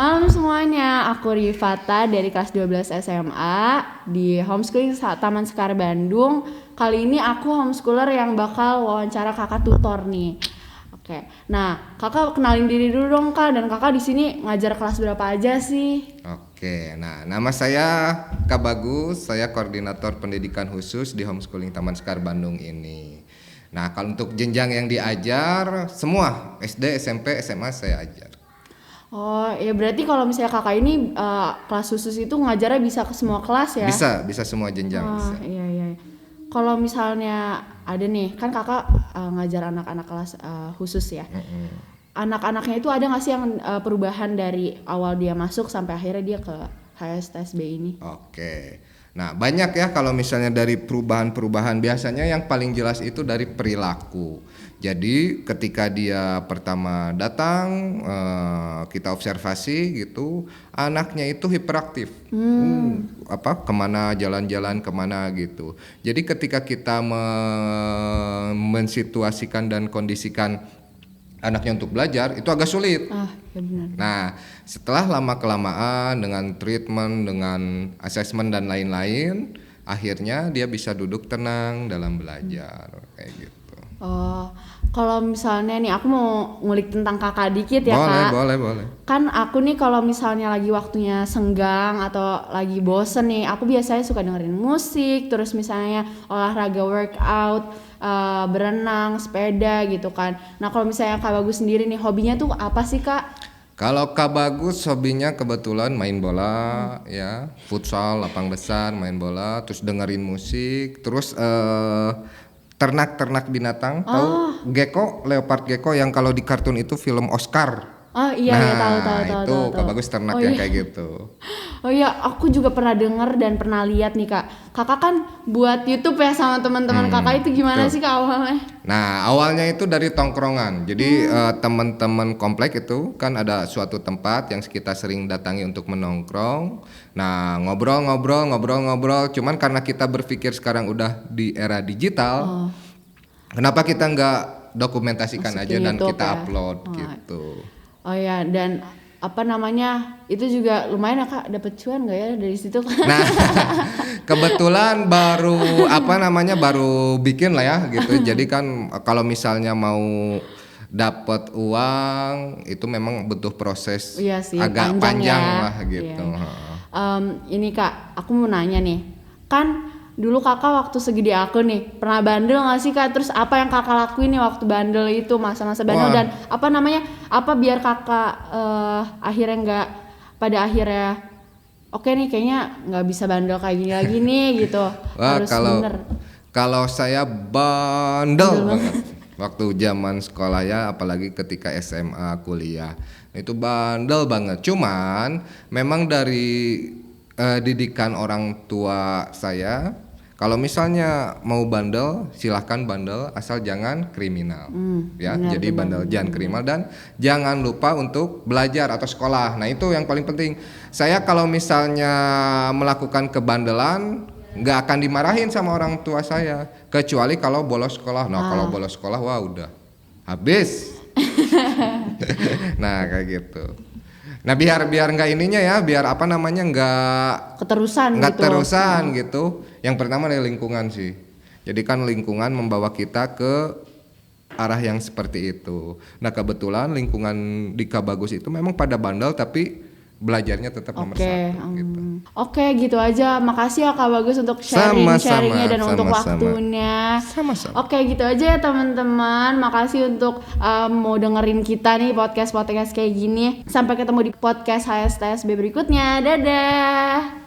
Malam semuanya, aku Rifata dari kelas 12 SMA di homeschooling Taman Sekar Bandung. Kali ini aku homeschooler yang bakal wawancara kakak tutor nih. Oke, nah kakak kenalin diri dulu dong kak, dan kakak di sini ngajar kelas berapa aja sih? Oke, nah nama saya Kak Bagus, saya koordinator pendidikan khusus di homeschooling Taman Sekar Bandung ini. Nah kalau untuk jenjang yang diajar, semua SD, SMP, SMA saya ajar. Oh ya, berarti kalau misalnya kakak ini kelas khusus itu ngajarnya bisa ke semua kelas ya? Bisa semua jenjang bisa. Iya. Kalau misalnya ada nih, kan kakak ngajar anak-anak kelas khusus ya. Anak-anaknya itu ada nggak sih yang perubahan dari awal dia masuk sampai akhirnya dia ke HSTSB ini? Oke, nah banyak ya kalau misalnya dari perubahan-perubahan, biasanya yang paling jelas itu dari perilaku. Jadi ketika dia pertama datang, kita observasi gitu, anaknya itu hiperaktif, kemana jalan-jalan kemana gitu. Jadi ketika kita mensituasikan dan kondisikan anaknya untuk belajar itu agak sulit. Ya benar. Nah, setelah lama kelamaan dengan treatment, dengan assessment dan lain-lain, akhirnya dia bisa duduk tenang dalam belajar kayak gitu. Oh, kalau misalnya nih aku mau ngulik tentang kakak dikit ya kak. Boleh. Kan aku nih kalau misalnya lagi waktunya senggang atau lagi bosen nih, aku biasanya suka dengerin musik, terus misalnya olahraga workout, berenang, sepeda gitu kan. Nah kalau misalnya Kak Bagus sendiri nih, hobinya tuh apa sih kak? Kalau Kak Bagus hobinya kebetulan main bola, ya, futsal, lapang besar, main bola, terus dengerin musik, terus ternak binatang, tahu gecko, leopard gecko yang kalau di kartun itu film Oscar. Oh iya, Nah, tahu. Kak Bagus ternak yang kayak gitu. Oh iya, aku juga pernah denger dan pernah lihat nih kak. Kakak kan buat YouTube ya sama teman-teman kakak, itu gimana sih kak awalnya? Nah, awalnya itu dari tongkrongan. Jadi teman-teman komplek itu kan ada suatu tempat yang kita sering datangi untuk menongkrong. Nah, ngobrol. Cuman karena kita berpikir sekarang udah di era digital, kenapa kita nggak dokumentasikan aja dan YouTube kita ya? upload gitu. Oh ya, dan apa namanya, itu juga lumayan ya kak, dapet cuan nggak ya dari situ? Nah, kebetulan baru bikin lah ya gitu. Jadi kan kalau misalnya mau dapat uang itu memang butuh proses agak panjang ya. lah gitu. Ini kak, aku mau nanya nih, kan dulu kakak waktu segede aku nih pernah bandel nggak sih kak? Terus apa yang kakak lakuin nih waktu bandel itu, masa-masa bandel? Dan apa biar kakak akhirnya nggak, pada akhirnya oke nih kayaknya nggak bisa bandel kayak gini lagi nih gitu. Wah, Harus bener. Kalau saya bandel banget waktu zaman sekolah ya, apalagi ketika SMA kuliah itu bandel banget. Cuman memang dari didikan orang tua saya, kalau misalnya mau bandel silahkan bandel asal jangan kriminal, ya. Jadi bandel jangan kriminal dan jangan lupa untuk belajar atau sekolah. Nah itu yang paling penting. Saya kalau misalnya melakukan kebandelan nggak akan dimarahin sama orang tua saya, kecuali kalau bolos sekolah. Nah kalau bolos sekolah wah udah habis. Nah kayak gitu. Nah biar nggak ininya ya, biar nggak keterusan gitu. Yang pertama dari lingkungan sih. Jadi kan lingkungan membawa kita ke arah yang seperti itu. Nah kebetulan lingkungan di Kabagus itu memang pada bandel tapi belajarnya tetap nomor satu gitu. Oke, gitu aja. Makasih ya Kak Bagus untuk sharingnya dan untuk waktunya. Sama-sama. Oke, gitu aja ya teman-teman. Makasih untuk mau dengerin kita nih podcast kayak gini. Sampai ketemu di podcast HSTSB berikutnya. Dadah.